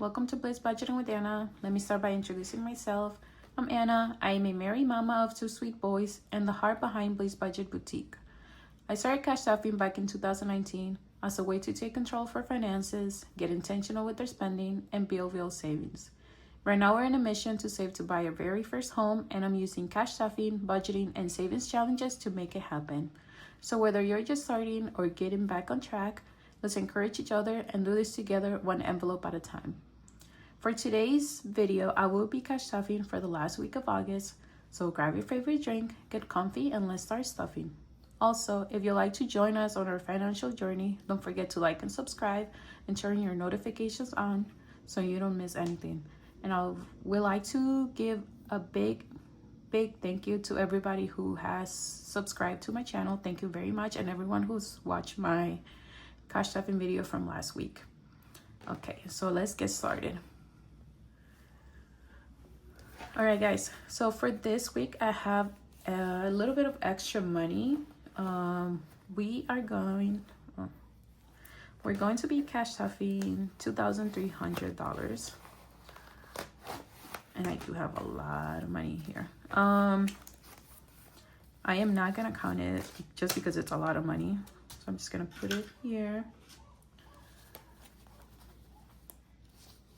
welcome to Bliss Budgeting with Anna. Let me start by introducing myself. I'm Anna. I am a married mama of two sweet boys and the heart behind Bliss Budget Boutique. I started cash stuffing back in 2019 as a way to take control for finances, get intentional with their spending, and build real savings. Right now we're in a mission to save to buy our very first home, and I'm using cash stuffing, budgeting, and savings challenges to make it happen. So whether you're just starting or getting back on track, let's encourage each other and do this together, one envelope at a time. For today's video, I will be cash stuffing for the last week of August, so grab your favorite drink, get comfy, and let's start stuffing. Also, if you'd like to join us on our financial journey, don't forget to like and subscribe and turn your notifications on so you don't miss anything. And I would like to give a big thank you to everybody who has subscribed to my channel. Thank you very much, and everyone who's watched my cash stuffing video from last week. Okay, so let's get started. All right, guys, so for this week I have a little bit of extra money. We're going to be cash stuffing $2,300, and I do have a lot of money here. I am not gonna count it just because it's a lot of money. So I'm just gonna put it here.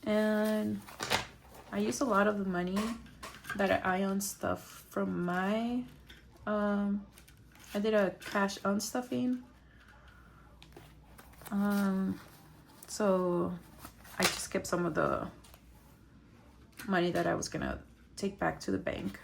And I use a lot of the money that I own stuff from my, I did a cash unstuffing. So I just kept some of the money that I was gonna take back to the bank.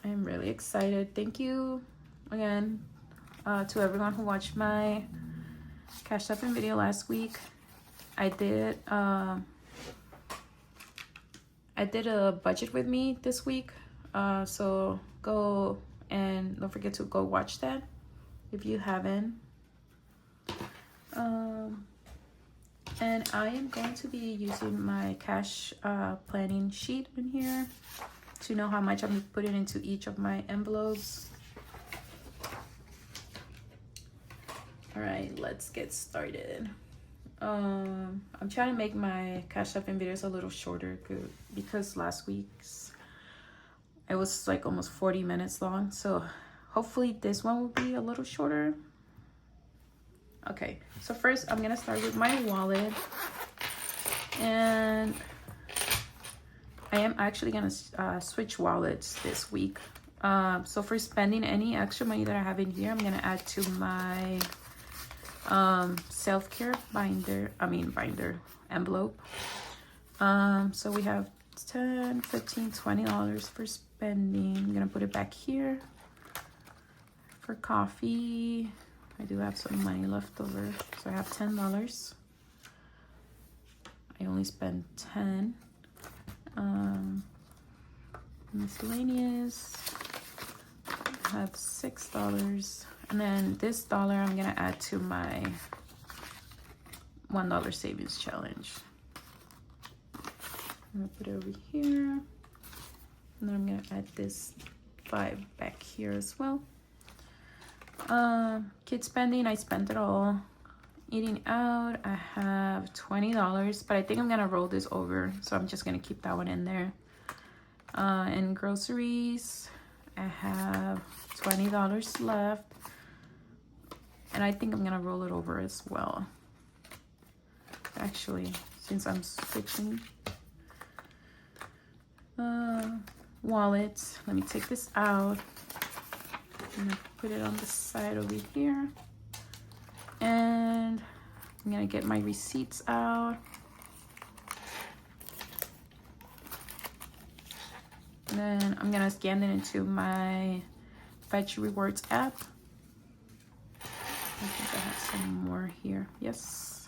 I'm really excited. Thank you again to everyone who watched my cash stuffing video last week. I did a budget with me this week, so go and don't forget to go watch that if you haven't. And I am going to be using my cash planning sheet in here to know how much I'm putting into each of my envelopes. All right, let's get started. I'm trying to make my cash stuffing videos a little shorter because last week's it was like almost 40 minutes long, so hopefully this one will be a little shorter. Okay, so first I'm gonna start with my wallet, and I am actually gonna switch wallets this week. So for spending any extra money that I have in here, I'm gonna add to my self-care binder envelope. So we have $10, $15, $20 for spending. I'm gonna put it back here. For coffee, I do have some money left over, so I have $10. I only spent 10. Miscellaneous, I have $6, and then this dollar I'm gonna add to my $1 savings challenge. I'm gonna put it over here, and then I'm gonna add this 5 back here as well. Kid spending, I spent it all. Eating out, I have $20, but I think I'm gonna roll this over, so I'm just gonna keep that one in there. And groceries, I have $20 left, and I think I'm gonna roll it over as well. Actually, since I'm switching wallets, let me take this out. I'm gonna put it on the side over here, and I'm gonna get my receipts out. And then I'm gonna scan it into my Fetch Rewards app. I think I have some more here. Yes.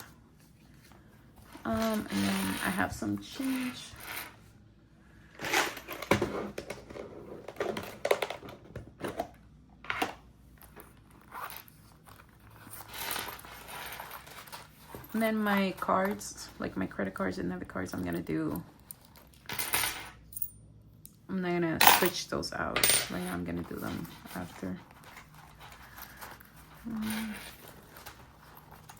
And then I have some change. And then my cards, like my credit cards and debit cards, I'm gonna do I'm not gonna switch those out. Right now I'm gonna do them after.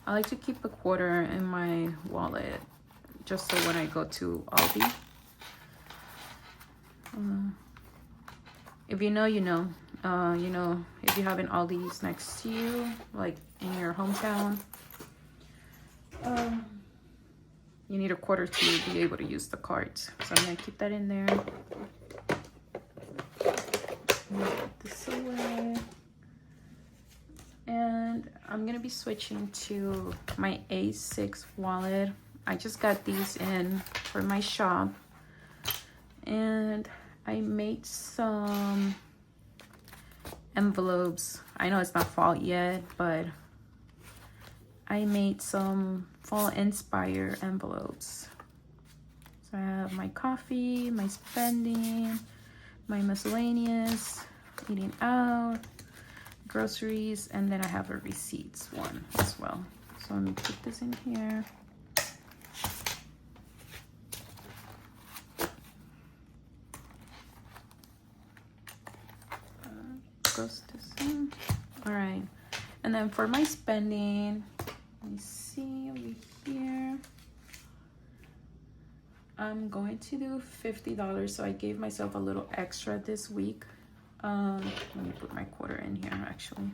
I like to keep a quarter in my wallet just so when I go to Aldi. If you know, you know. You know, if you have an Aldi's next to you, like in your hometown, you need a quarter to be able to use the cards. So I'm gonna keep that in there. Put this away. And I'm gonna be switching to my A6 wallet. I just got these in for my shop, and I made some envelopes. I know it's not fall yet, but I made some fall inspire envelopes. So I have my coffee, my spending, my miscellaneous, eating out, groceries, and then I have a receipts one as well. So let me put this in here. Goes this in. All right, and then for my spending, let me see over here. I'm going to do $50, so I gave myself a little extra this week. Let me put my quarter in here actually.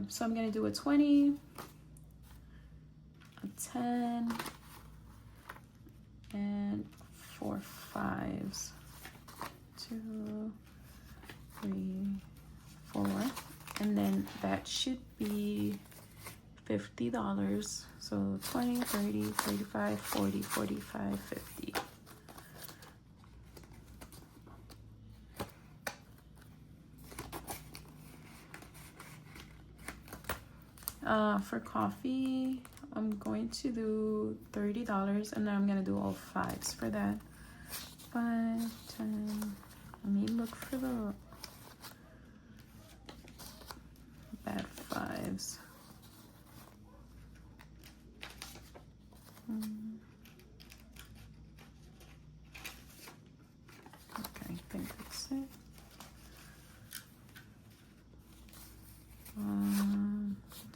So I'm gonna do a 20, a 10, and 4 5s. 2, 3, 4, and then that should be $50. So 20, 30, 35, 40, 45, 50. For coffee, I'm going to do $30, and then I'm gonna do all 5s for that. 5, 10. Let me look for the bad 5s. Okay, I think that's it.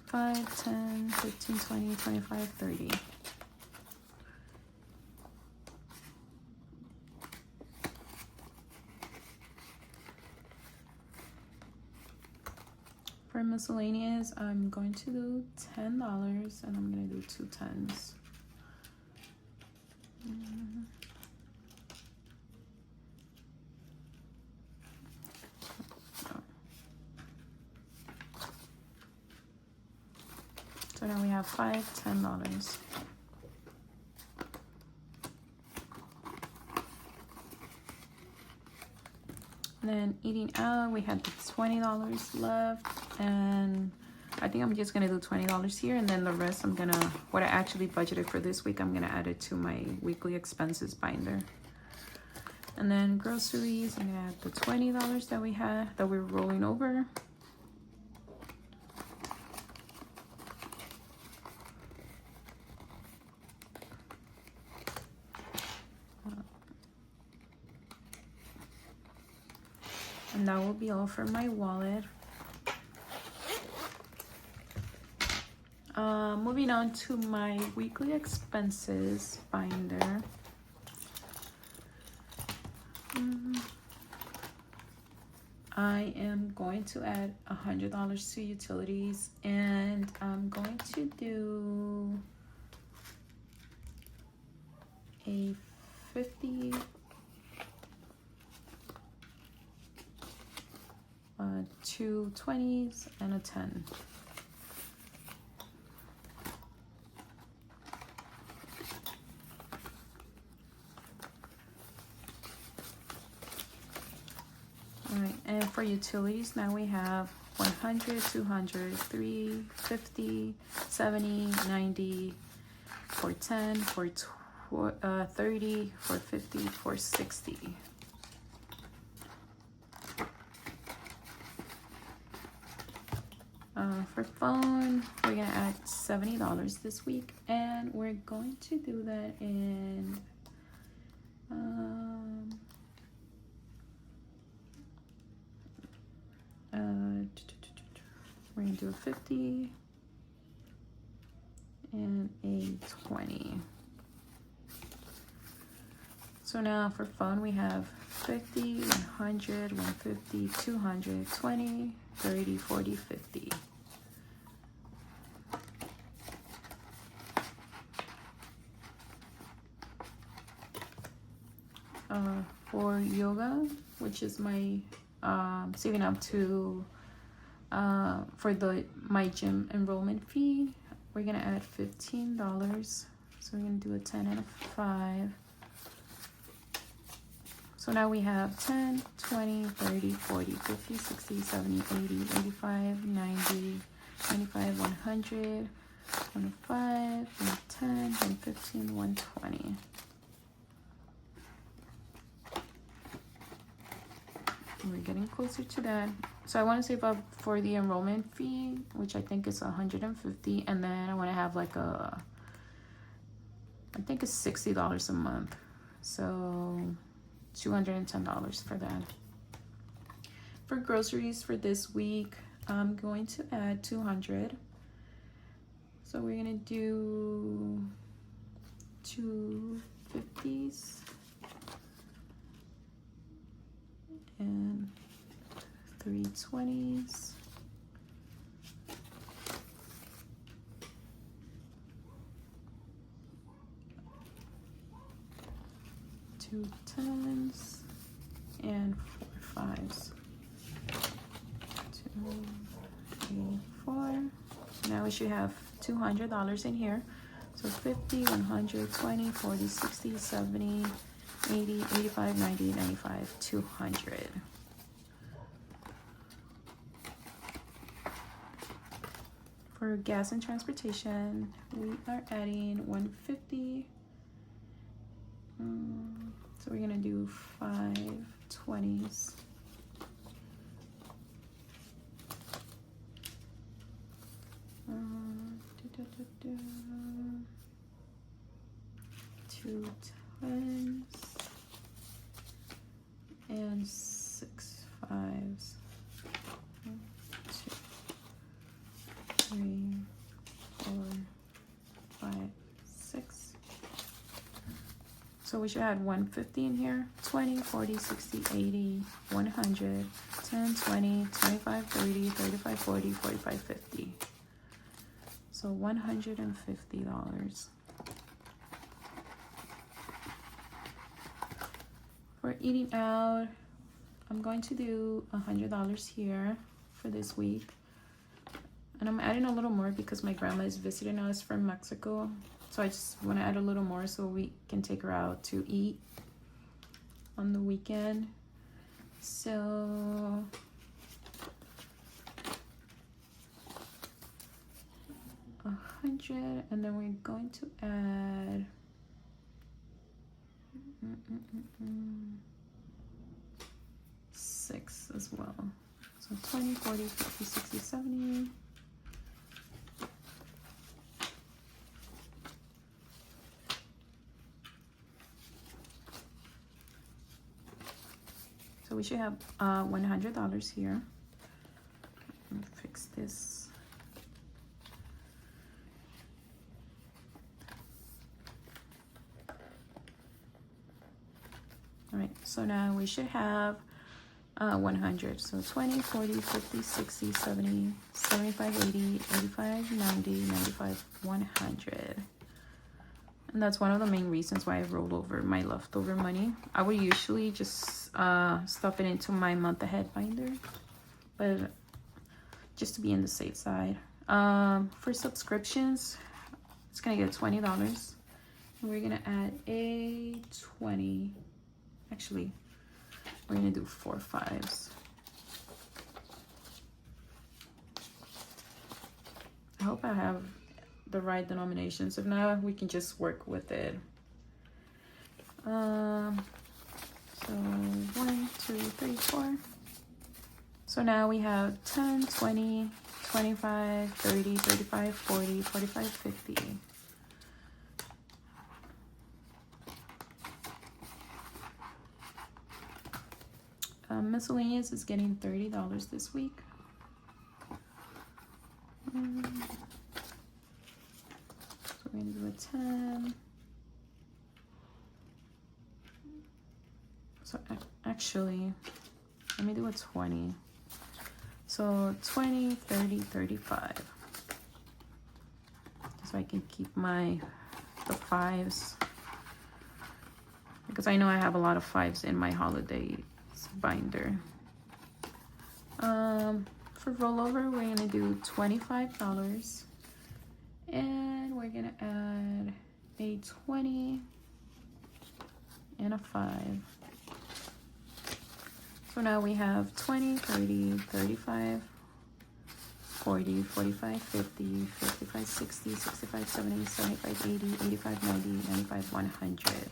5, 10, 15, 20, 25, 30. For miscellaneous, I'm going to do $10, and I'm going to do 2 10s. So now we have $5 $10. And then eating out, we had $20 left, and I think I'm just gonna do $20 here, and then the rest I'm gonna, what I actually budgeted for this week, I'm gonna add it to my weekly expenses binder. And then groceries, I'm gonna add the $20 that we had, that we're rolling over. And that will be all for my wallet. Moving on to my weekly expenses binder. I am going to add $100 to utilities, and I'm going to do a 50, 2 20s, and a 10. All right, and for utilities, now we have 100, 200, 3, 50, 70, 90, 410, 430, 450, 460. For phone, we're gonna add $70 this week, and we're going to do that in we're gonna do a 50 and a 20. So now for phone, we have 50, 100, 150, 200, 20, 30, 40, 50. For yoga, which is my saving up to for my gym enrollment fee, we're gonna add $15. So we're gonna do a 10 and a 5. So now we have 10, 20, 30, 40, 50, 60, 70, 80, 85, 90, 95, 100, 105, 110, 115, 120. We're getting closer to that. So I want to save up for the enrollment fee, which I think is $150, and then I want to have like I think it's $60 a month. So $210 for that. For groceries for this week, I'm going to add 200. So we're gonna do 2 50s and 3 20s. 2 10s and 4 5s. 2, 3, 4. Now we should have $200 in here. So 50, 100, 20, 40, 60, 70, 80, 85, 90, 95, 200. For gas and transportation, we are adding 150. So we're gonna do 5 20s. Two 10s and 6 5s. 1, 2, 3, 4, 5, 6. So we should add 150 in here. 20, 40, 60, 80, 100, 10, 20, 25, 30, 35, 40, 45, 50. So $150. For eating out, I'm going to do $100 here for this week. And I'm adding a little more because my grandma is visiting us from Mexico. So I just want to add a little more so we can take her out to eat on the weekend. So $100, and then we're going to add 6 as well. So 20, 40, 50, 60, 70. So we should have $100 here. Let me fix this. All right, so now we should have 100. So 20, 40, 50, 60, 70, 75, 80, 85, 90, 95, 100. And that's one of the main reasons why I rolled over my leftover money. I would usually just stuff it into my month ahead binder, but just to be on the safe side. For subscriptions, it's gonna get $20. And we're gonna add a 20. Actually, we're gonna do 4 5s. I hope I have the right denominations. If not, we can just work with it. So 1, 2, 3, 4. So now we have 10, 20, 25, 30, 35, 40, 45, 50. Miscellaneous is getting $30 this week. So we're gonna do a 10. So actually, let me do a 20. So 20, 30, 35. So I can keep the fives, because I know I have a lot of fives in my holiday binder. For rollover, we're gonna do $25, and we're gonna add a 20 and a 5. So now we have 20, 30, 35, 40, 45, 50, 55, 60, 65, 70, 75, 80, 85, 90, 95, 100.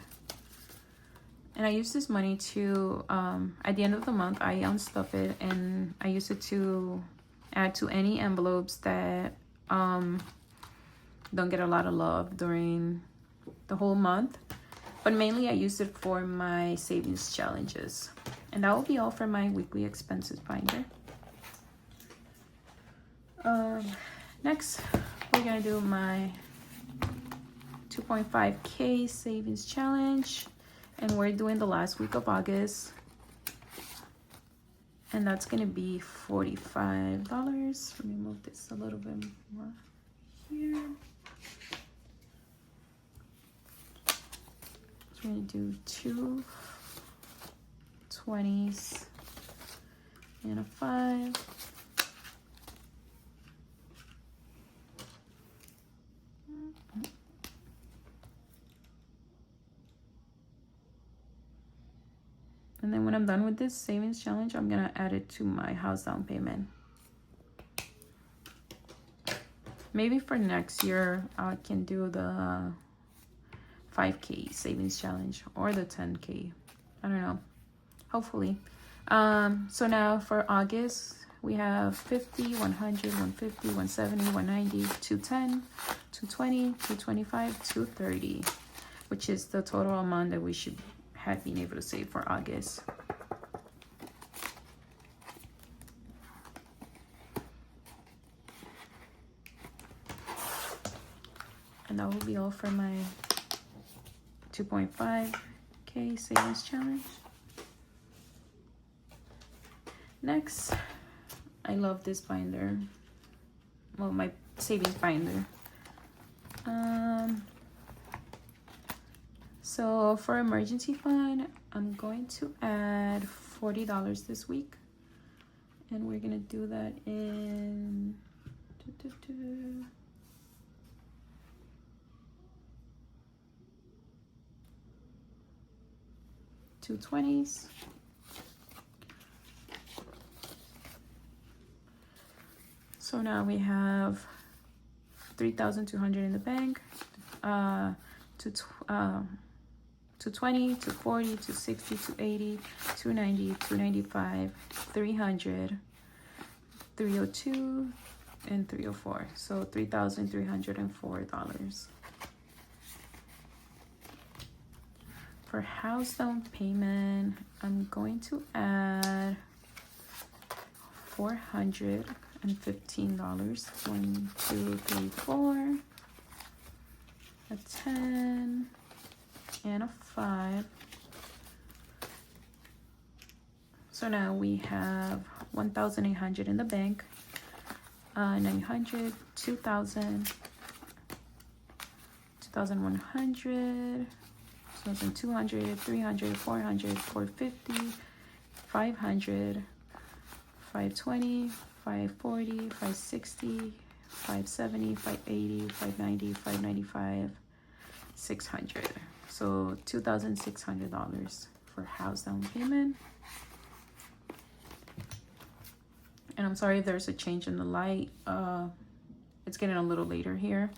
And I use this money to, at the end of the month, I unstuff it, and I use it to add to any envelopes that don't get a lot of love during the whole month. But mainly I use it for my savings challenges. And that will be all for my weekly expenses binder. Next, we're gonna do my 2.5K savings challenge. And we're doing the last week of August. And that's gonna be $45. Let me move this a little bit more here. So we're gonna do 2 20s and a 5. And then when I'm done with this savings challenge, I'm gonna add it to my house down payment. Maybe for next year, I can do the 5K savings challenge or the 10K. I don't know. Hopefully. So now for August, we have 50, 100, 150, 170, 190, 210, 220, 225, 230, which is the total amount that we should have been able to save for August. And that will be all for my 2.5K savings challenge. Next, I love this binder. Well, my savings binder. So for emergency fund, I'm going to add $40 this week. And we're gonna do that in 2 20s. So now we have 3,200 in the bank. 220, 240, 260, 280, 290, 295, 300, 302, and 304. So $3,304. For house down payment, I'm going to add $415. 1, 2, 3, 4. A 10 and a 5. So now we have 1,800 in the bank, 900, 2,000, 2,100, 2,200, 300, 400, 450, 500, 520, 540, 560, 570, 580, 590, 595, 600. So $2,600 for house down payment. And I'm sorry if there's a change in the light. It's getting a little later here,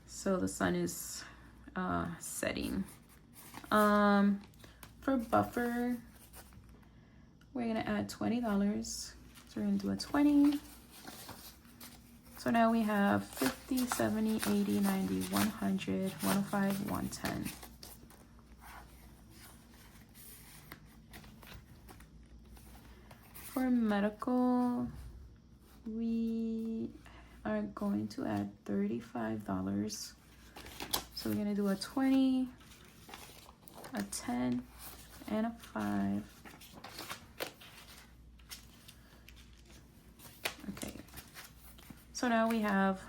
so the sun is setting. For buffer, we're gonna add $20. So we're gonna do a 20, So now we have 50, 70, 80, 90, 100, 105, 110. For medical, we are going to add $35. So we're gonna do a 20, a 10, and a 5. Okay. So now we have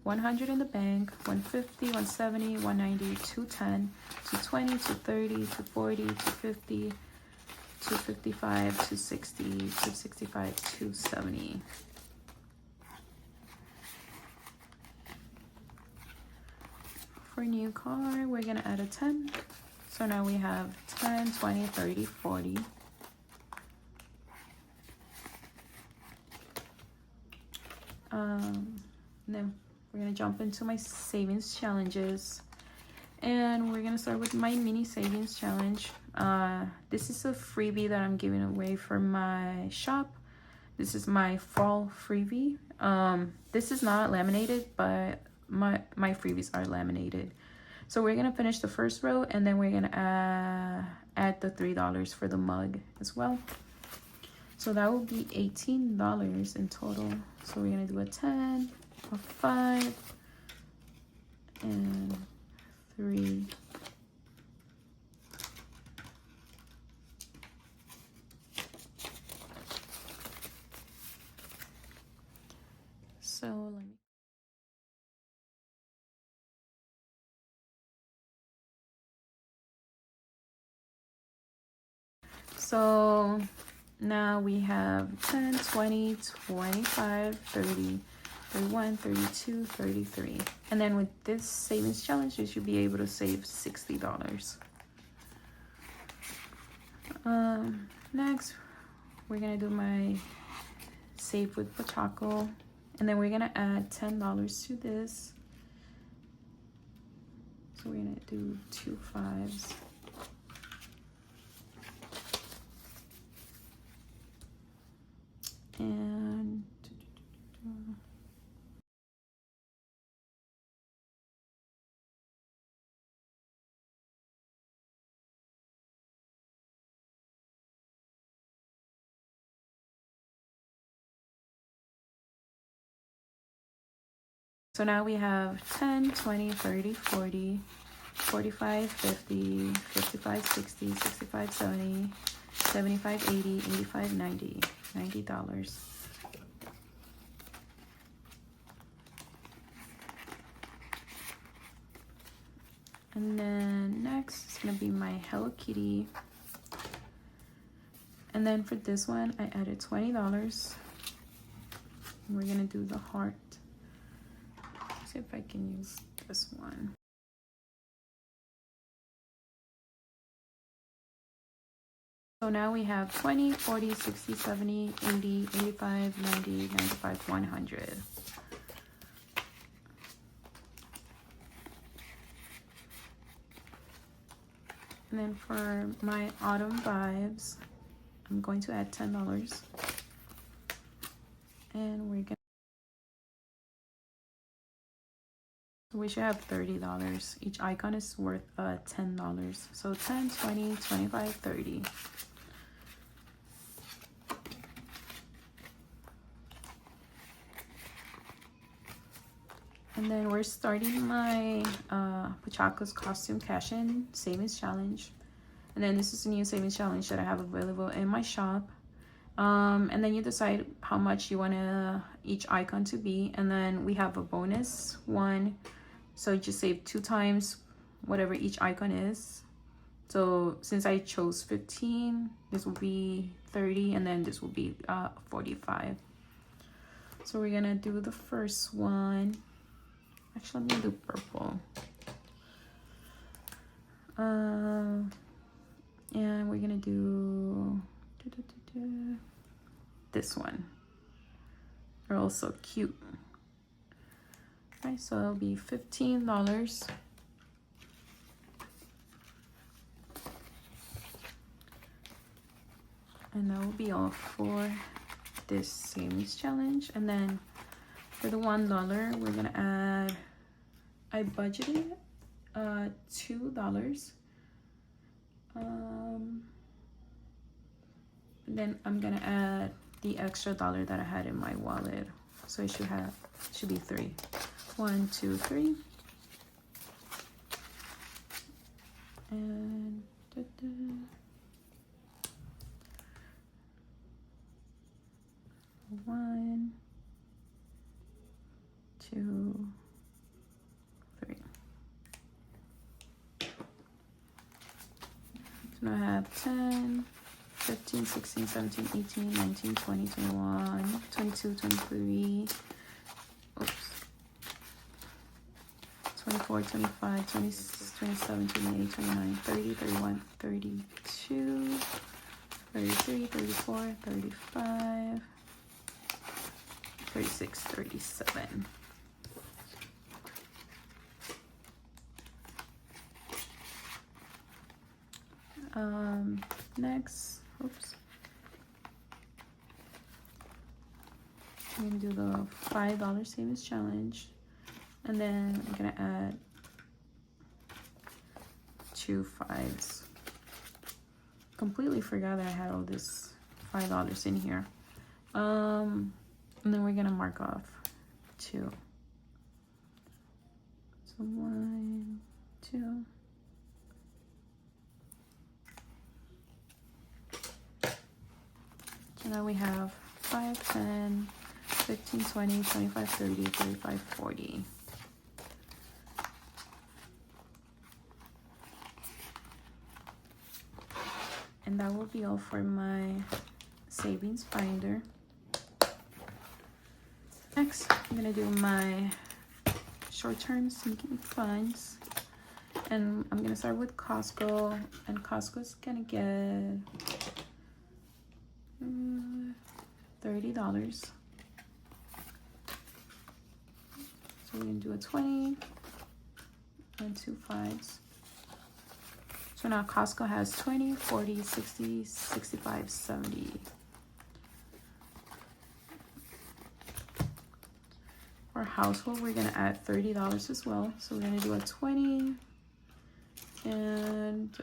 100 in the bank, 150, 170, 190, 210, 220, 230, 240, 250, 255, 260, 265, 270. For new car, we're gonna add a 10. So now we have 10, 20, 30, 40. Then we're gonna jump into my savings challenges, and we're gonna start with my mini savings challenge. This is a freebie that I'm giving away for my shop. This is my fall freebie. This is not laminated, but my freebies are laminated. So we're gonna finish the first row, and then we're gonna add the $3 for the mug as well. So that will be $18 in total. So we're gonna do a 10, a 5, and 3. So let me. So now we have 10, 20, 25, 30, 31, 32, 33. And then with this savings challenge, you should be able to save $60. Next, we're gonna do my save with Pochaco. And then we're gonna add $10 to this. So we're gonna do 2 5s. And so now we have 10, 20, 30, 40, 45, 50, 55, 60, 65, 70, 75, 80, 85, 90, $90. And then next is gonna be my Hello Kitty. And then for this one, I added $20. We're gonna do the heart. See if I can use this one. So now we have 20, 40, 60, 70, 80, 85, 90, 95, 100. And then for my autumn vibes, I'm going to add $10. And we're gonna, we should have $30. Each icon is worth $10. So 10, 20, 25, 30. And then we're starting my Pochaco's costume cash-in savings challenge. And then this is a new savings challenge that I have available in my shop. And then you decide how much you want each icon to be. And then we have a bonus one. So you just save 2 times whatever each icon is. So since I chose 15, this will be 30, and then this will be 45. So we're gonna do the first one. Actually, I'm gonna do purple. And we're gonna do this one. They're also cute. Right, so it'll be $15. And that will be all for this savings challenge. And then For the $1, we're gonna add, I budgeted $2. Then I'm gonna add the extra $1 that I had in my wallet. So it should be 3. 1, 2, 3. And 1, 2, 3. So now I have 10, 15, 16, 17, 18, 19, 20, 21, 22, 23, oops, 24, 25, 20, 27, 28, 29, 30, 31, 32, 33, 34, 35, 36, 37. Next, oops, I'm gonna do the $5 savings challenge, and then I'm gonna add 2 5s. Completely forgot that I had all this $5 in here. And then we're gonna mark off 2. So 1, 2. So now we have 5, 10, 15, 20, 25, 30, 35, 40. And that will be all for my savings binder. Next, I'm gonna do my short-term sinking funds. And I'm gonna start with Costco, and Costco's gonna get $30. So we're gonna do a 20 and 2 5s. So now Costco has 20, 40, 60, 65, 70. For household, we're gonna add $30 as well. So we're gonna do a 20 and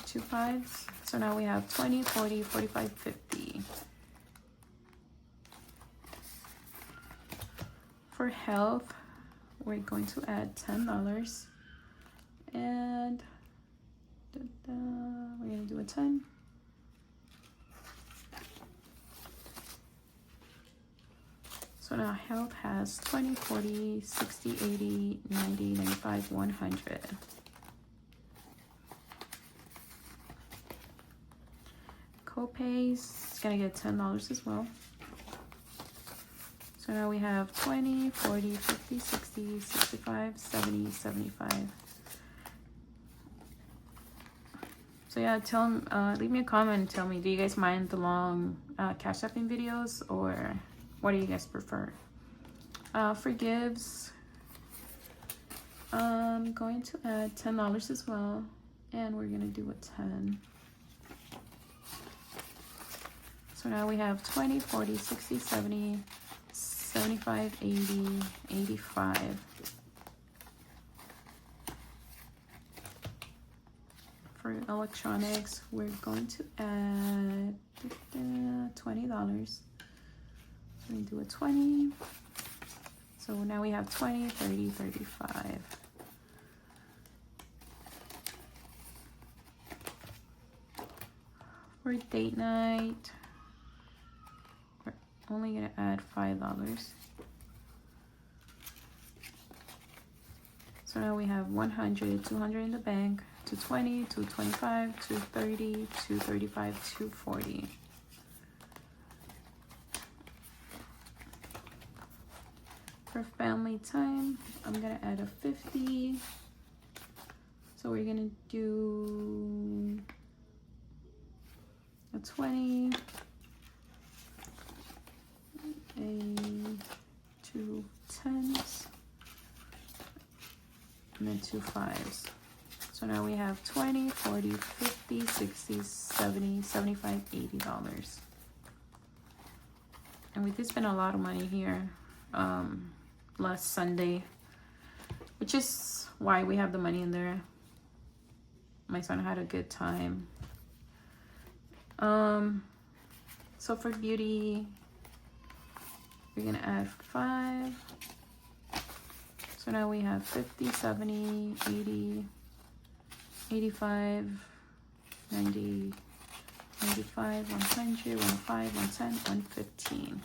2 5s. So now we have 20, 40, 45, 50. For health, we're going to add $10. And we're going to do a 10. So now health has 20, 40, 60, 80, 90, 95, 100. Co-pays is going to get $10 as well. So now we have 20, 40, 50, 60, 65, 70, 75. So yeah, leave me a comment and tell me, do you guys mind the long cash apping videos, or what do you guys prefer? For gifts, I'm going to add $10 as well, and we're gonna do a 10. So now we have 20, 40, 60, 70, 75, 80, 85. For electronics, we're going to add $20. So we do a 20. So now we have 20, 30, 35. For date night, we're only gonna add $5. So now we have 100, 200 in the bank, 220, 225, 230, 235, 240. For family time, I'm gonna add a 50. So we're gonna do a 20, two 10s, and then 2 5s. So now we have 20, 40, 50, 60, 70, 75, $80. And we did spend a lot of money here last Sunday, which is why we have the money in there. My son had a good time. So for beauty, we're gonna add 5. So now we have 50, 70, 80, 85, 90, 95, 100, 105, 110, 115.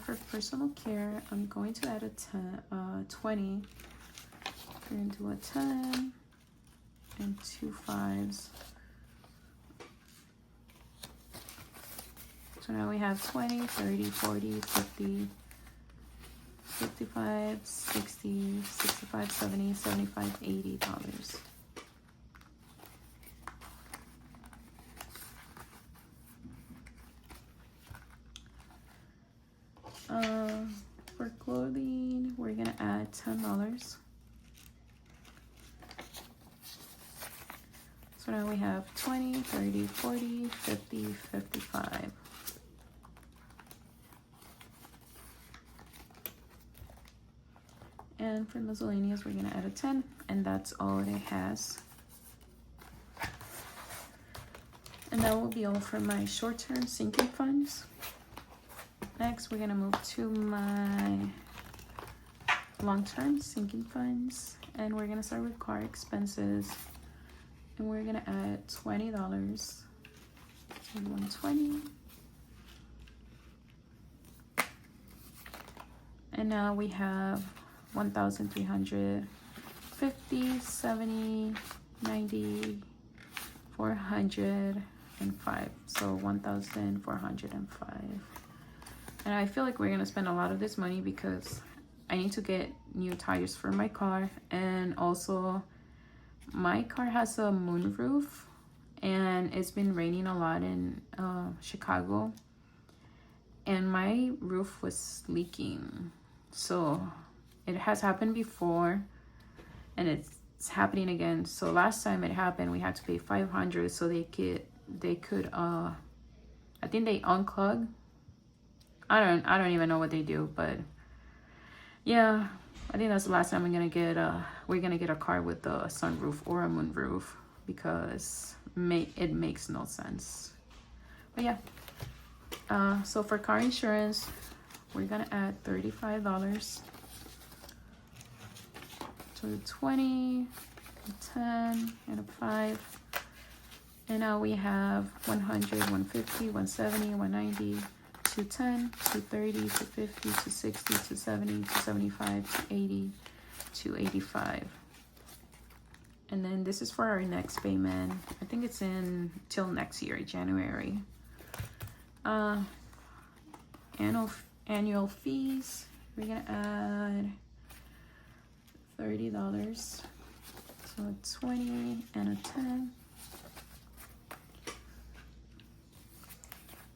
For personal care, I'm going to add a 20. We're going to do a 10 and 2 5s. So now we have 20, 30, 40, 50, 55, 60, 65, 70, 75, $80. For clothing, we're gonna add $10. So now we have 20, 30, 40, 50, 55. And for miscellaneous, we're gonna add a 10, and that's all it has. And that will be all for my short-term sinking funds. Next, we're gonna move to my long-term sinking funds, and we're gonna start with car expenses, and we're gonna add $20. So 120. And now we have 1,350, 70, 90, 405. So 1,405. And I feel like we're gonna spend a lot of this money because I need to get new tires for my car, and also my car has a moonroof, and it's been raining a lot in Chicago, and my roof was leaking. So it has happened before, and it's happening again. So last time it happened, we had to pay $500 so they could I think they unclog. I don't even know what they do, but yeah, I think that's the last time we're gonna get a car with a sunroof or a moonroof, because it makes no sense. But yeah, so for car insurance, we're gonna add $35. So 20, 10, and a 5. And now we have 100, 150, 170, 190, 210, 230, 250, 260, 270, 275, 280, 285. And then this is for our next payment. I think it's in till next year, January. Annual fees, we're gonna add $30. So a 20 and a 10.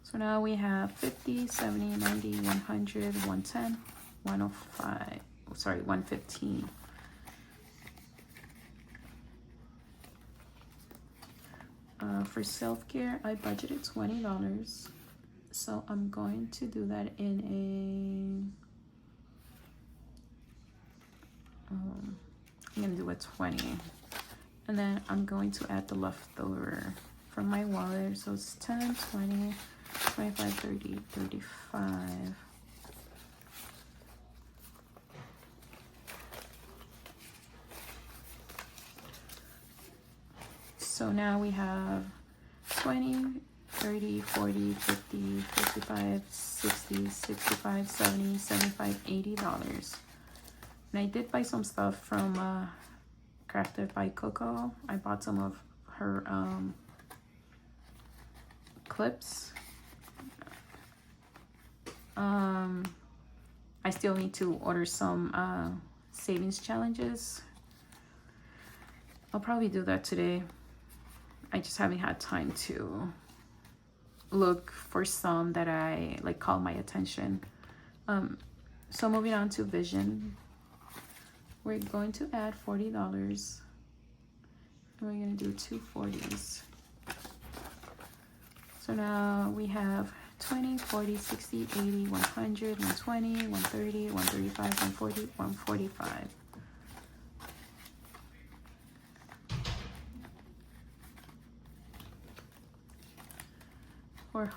So now we have 50, 70, 90, 100, 110, 105, sorry, 115. For self-care, I budgeted $20. So I'm going to do that in I'm gonna do a 20. And then I'm going to add the leftover from my wallet. So it's 10, 20, 25, 30, 35. So now we have 20, 30, 40, 50, 55, 60, 65, 70, 75, $80. And I did buy some stuff from Crafted by Coco. I bought some of her clips. I still need to order some savings challenges. I'll probably do that today. I just haven't had time to look for some that I like call my attention. So moving on to vision. we're going to add $40. And we're going to do 2 40s. So now we have 20, 40, 60, 80, 100, 120, 130, 135, 140, 145. For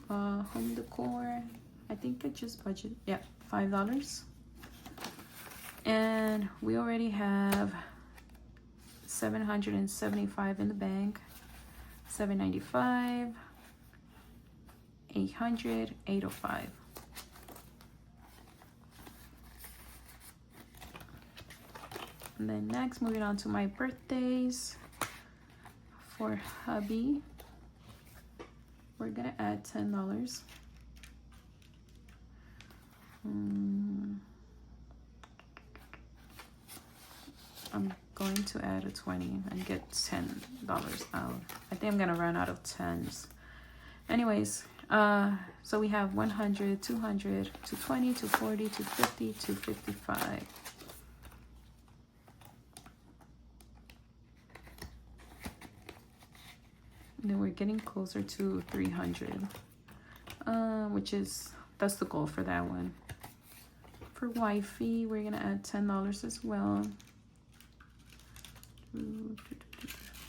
home decor, I think I just budget, yeah, $5. And we already have $775 in the bank, $795, $800, $805. And then next, moving on to my birthdays. For hubby, we're gonna add $10. I'm going to add a 20 and get $10 out. I think I'm gonna run out of 10s. Anyways, so we have 100, 200, 220, 240, 250, 255. And then we're getting closer to 300, that's the goal for that one. For wifey, we're gonna add $10 as well.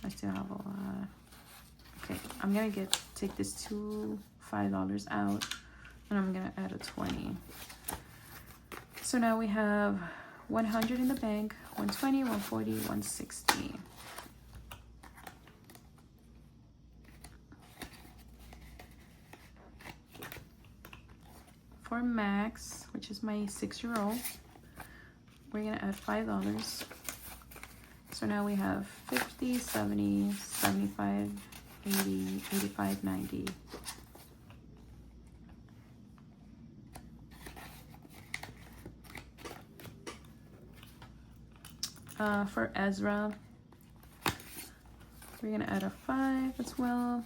I still have a lot. Okay, I'm gonna take this $5 out, and I'm gonna add a 20. So now we have 100 in the bank, 120, 140, 160. For Max, which is my 6-year-old, we're gonna add $5. So now we have 50, 70, 75, 80, 85, 90. For Ezra, we're gonna add a 5 as well.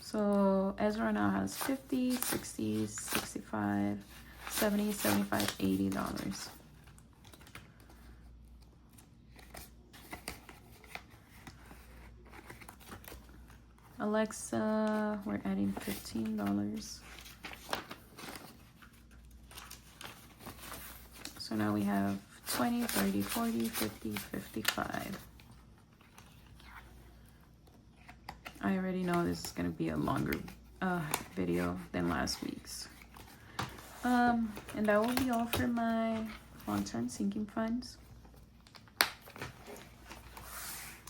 So Ezra now has 50, 60, 65, 70, 75, $80. Alexa, we're adding $15. So now we have 20, 30, 40, 50, 55. I already know this is going to be a longer video than last week's. And that will be all for my long-term sinking funds.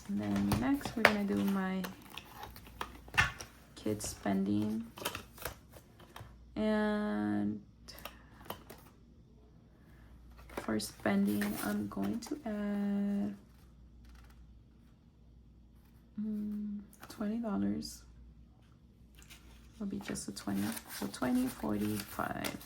And then next we're going to do my kids spending. And for spending, I'm going to add $20. It'll be just a 20. So 20, 45.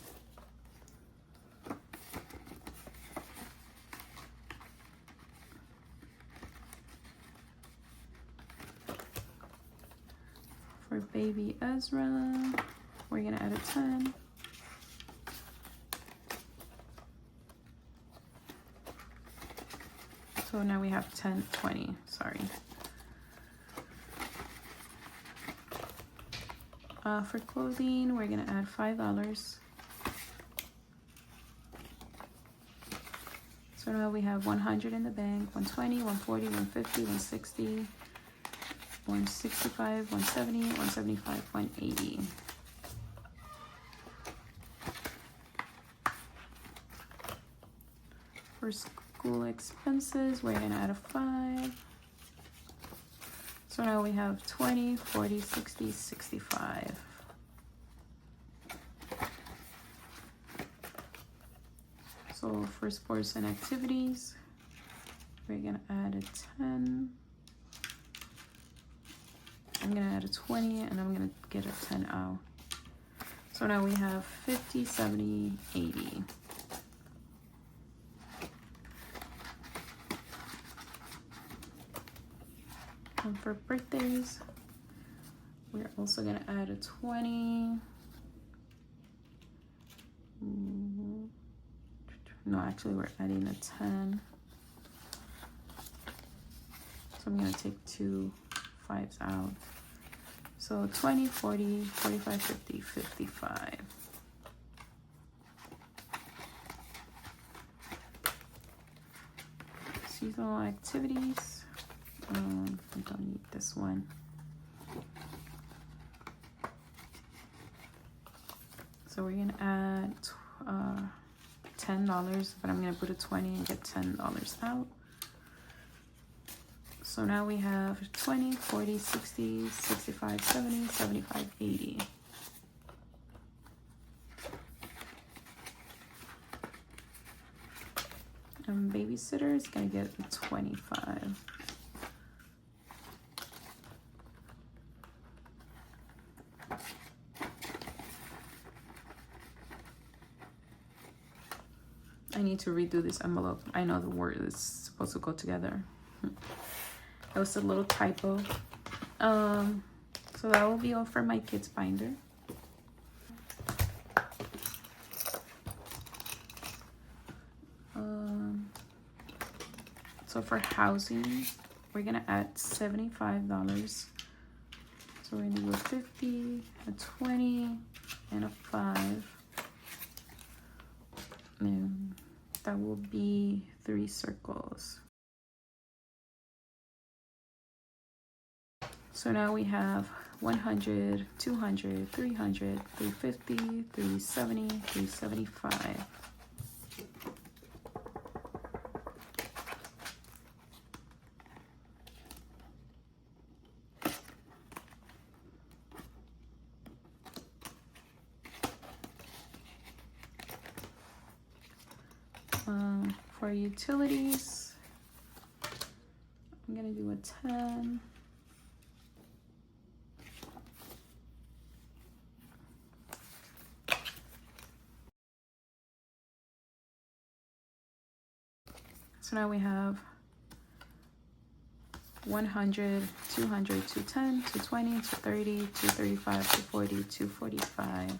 For baby Ezra, we're gonna add a 10. So now we have 10, 20, sorry. For clothing, we're gonna add $5. So now we have 100 in the bank, 120, 140, 150, 160, 165, 170, 175, 180. For school expenses, we're gonna add a 5. So now we have 20, 40, 60, 65. So for sports and activities, we're gonna add a 10. I'm gonna add a 20 and I'm gonna get a 10 out. So now we have 50, 70, 80. And for birthdays, we're also gonna add a 20. No, actually we're adding a 10. So I'm gonna take 2 5s out. So 20, 40, 45, 50, 55. Seasonal activities. I don't need this one. So we're gonna add $10, but I'm gonna put a 20 and get $10 out. So now we have 20, 40, 60, 65, 70, 75, 80. Babysitter is gonna get 25. I need to redo this envelope. I know the word is supposed to go together. That was a little typo. So that will be all for my kids binder. So for housing, we're gonna add $75. So we're gonna do a 50, a 20, and a 5. And that will be 3 circles. So now we have 100, 200, 300, 350, 370, 375. For utilities, I'm gonna do a 10. So now we have 100, 200, 210, 220, 230, 235, 240, 245.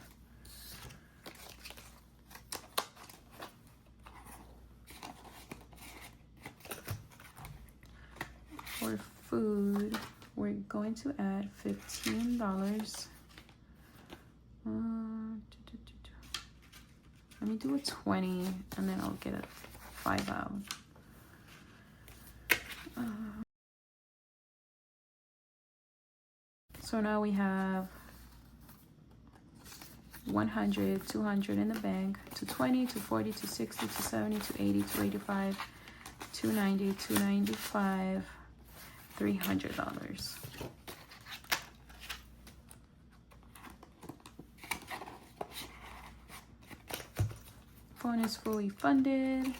For food, we're going to add $15. Let me do a 20 and then I'll get a 5 out. So now we have 100, 200 in the bank, 220, 240, 260, 270, 280, 285, 290, 295, $300. Phone is fully funded.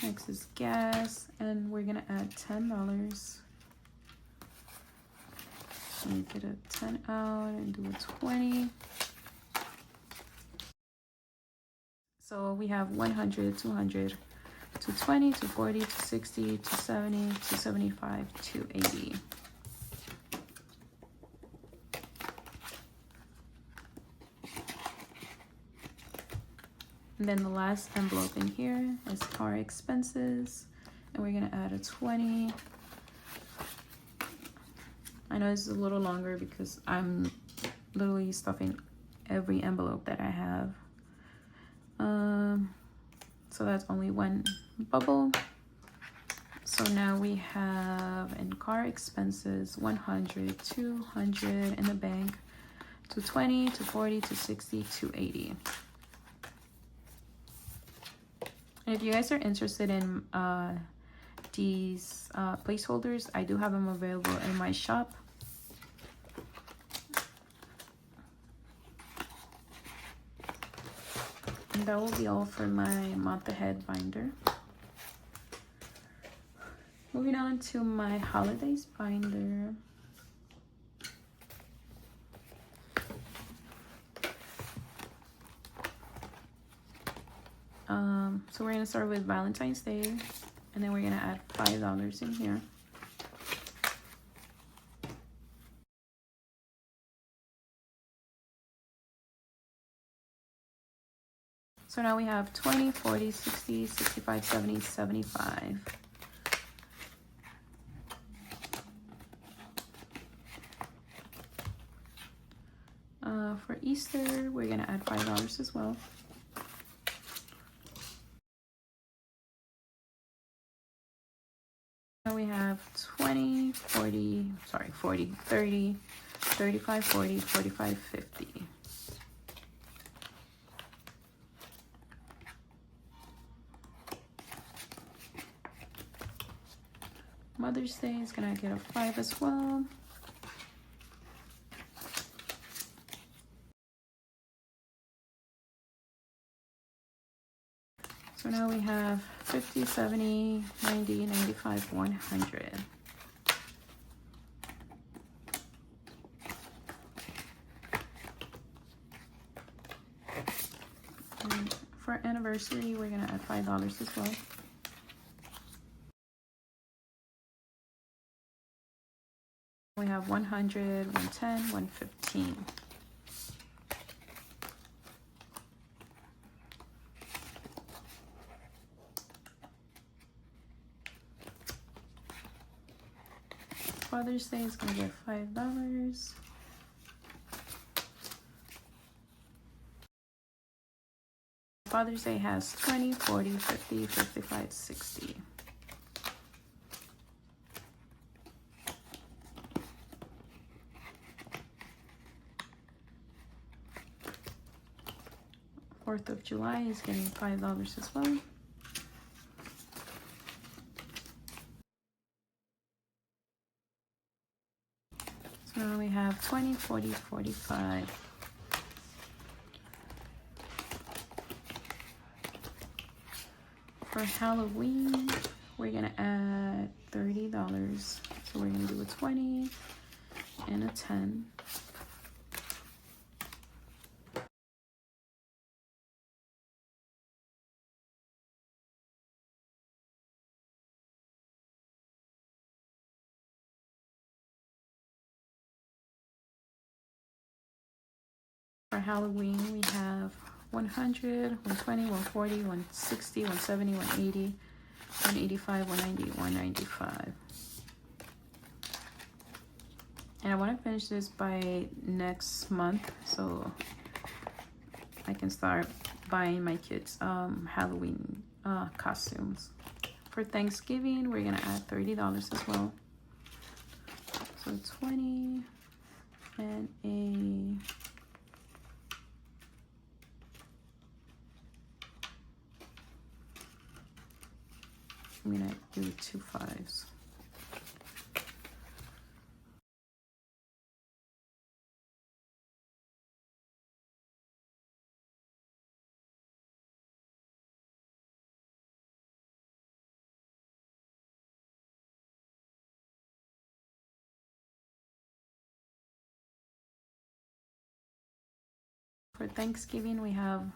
Next is gas, and we're gonna add $10. So we get a 10 out and do a 20. So we have 100, 200, 220, 240, 260, 270, 275, 280. And then the last envelope in here is car expenses, and we're gonna add a 20. I know this is a little longer because I'm literally stuffing every envelope that I have. So that's only one bubble. So now we have in car expenses 100, 200 in the bank, 220, 240, 260, 280. And if you guys are interested in these placeholders, I do have them available in my shop. And that will be all for my month ahead binder. Moving on to my holidays binder. So we're gonna start with Valentine's Day, and then we're gonna add $5 in here. So now we have 20, 40, 60, 65, 70, 75. For Easter, we're gonna add $5 as well. Now we have 20, 40, 30, 35, 40, 45, 50. Mother's Day is gonna get a 5 as well. So now we have 50, 70, 90, 95, 100. And for anniversary, we're gonna add $5 as well. We have 100, 110, 115. Father's Day is gonna get $5. Father's Day has 20, 40, 50, 55, 60. Fourth of July is getting $5 as well. So now we have 20, 40, 45. For Halloween, we're gonna add $30. So we're gonna do a 20 and a 10. For Halloween, we have 100, 120, 140, 160, 170, 180, 185, 190, 195. And I want to finish this by next month so I can start buying my kids Halloween costumes. For Thanksgiving, we're gonna add $30 as well. So 20 and a I'm gonna do 2 5s. For Thanksgiving, we have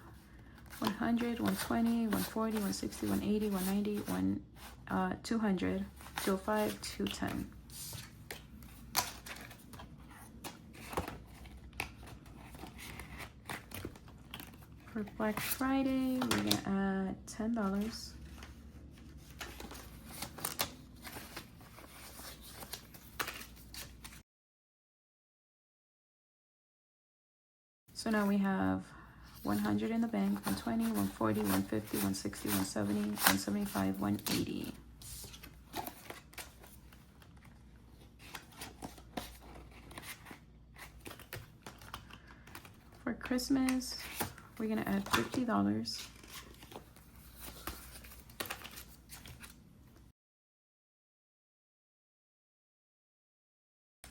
100, 120, 140, 160, 180, 190, 200, 205, 210. For Black Friday, we're gonna add $10. So now we have 100 in the bank, 120, 140, 150, 160, 170, 175, 180. For Christmas, we're gonna add $50.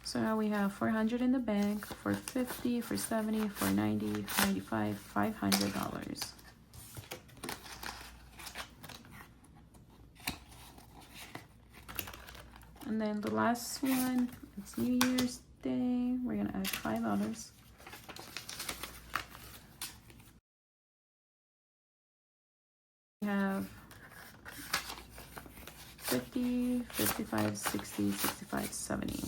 So now we have 400 in the bank, for 50, for 70, for 90, for 95, $500. And then the last one, it's New Year's Day. We're gonna add $5. We have 50, 55, 60, 65, 70.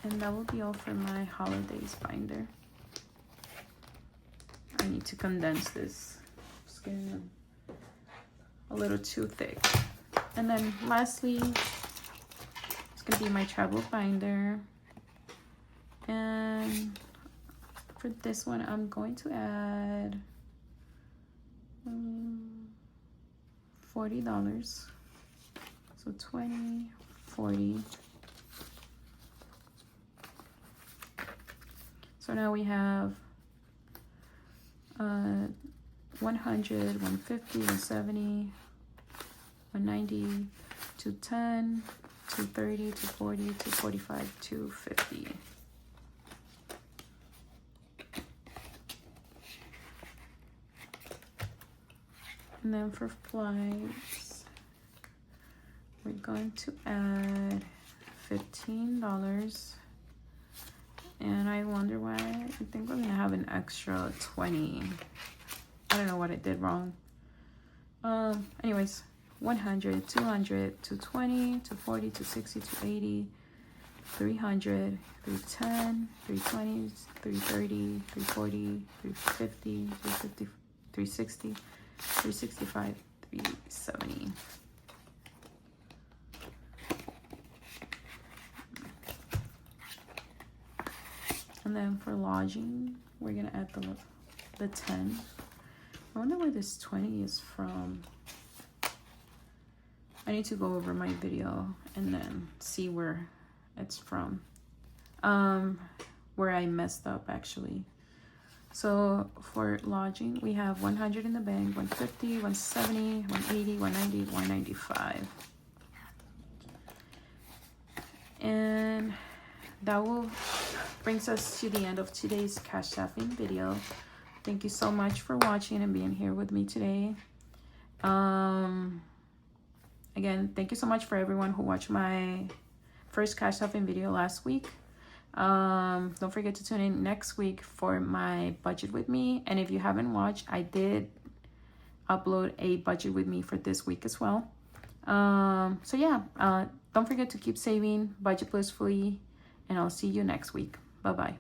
And that will be all for my holidays binder. I need to condense this. It's getting a little too thick. And then lastly, it's gonna be my travel binder. And for this one, I'm going to add $40. So 20, 40. So now we have 100, 150, 170, 190, 210, 230, 240, 245, 250. And then for flights, we're going to add $15. And I wonder why. I think we're gonna have an extra 20. I don't know what I did wrong. Anyways, 100, 200, 220, 240, 260, 280, 300, 310, 320, 330, 340, 350, 350, 360, 365, 370. And then for lodging, we're gonna add the 10. I wonder where this 20 is from. I need to go over my video and then see where it's from. Where I messed up actually. So for lodging, we have 100 in the bank, 150, 170, 180, 190, 195. And that will brings us to the end of today's cash staffing video. Thank you so much for watching and being here with me today. Again, thank you so much for everyone who watched my first cash staffing video last week. Don't forget to tune in next week for my budget with me. And if you haven't watched, I did upload a budget with me for this week as well. So yeah, don't forget to keep saving, budget blissfully, and I'll see you next week. Bye-bye.